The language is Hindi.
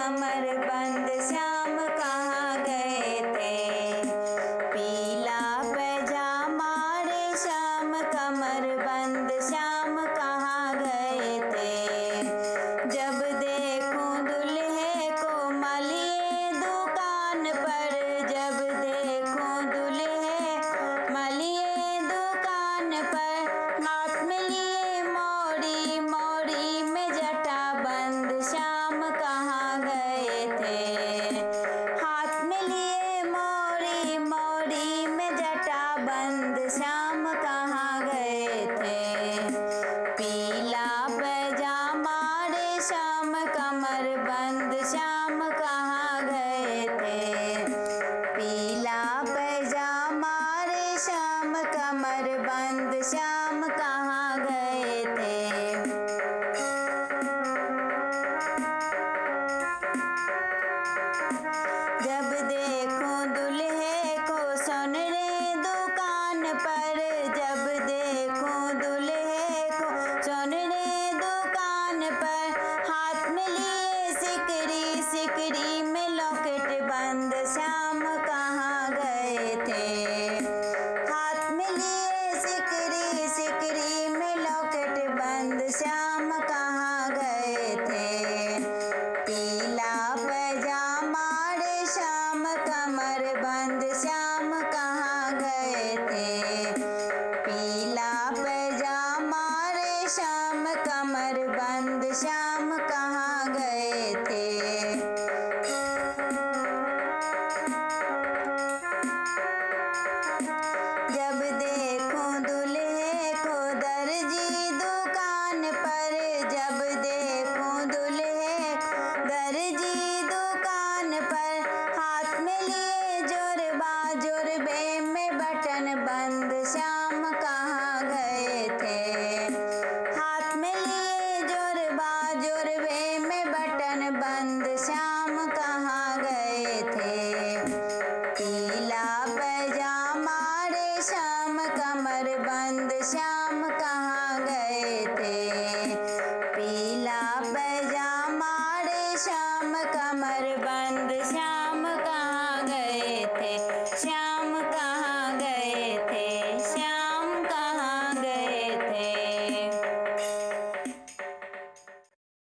कमर बंद श्याम कहाँ गए थे। पीला पैजामा रे श्याम कमर बंद श्याम कहाँ गए थे। जब देखूं दुल्हे को मलिए दुकान पर, जब देखूं दुल्हे मलिए दुकान पर, हाथ में लिए मोड़ी मोड़ी में जटा बंद श्याम कहाँ गए थे। हाथ में लिए मोड़ी मोड़ी में जटा बंद श्याम कहाँ गए थे। पीला पैजामा रे श्याम कमर बंद श्याम कहाँ गए थे। पीला पैजामा रे श्याम कमर बंद श्याम कहाँ गए थे।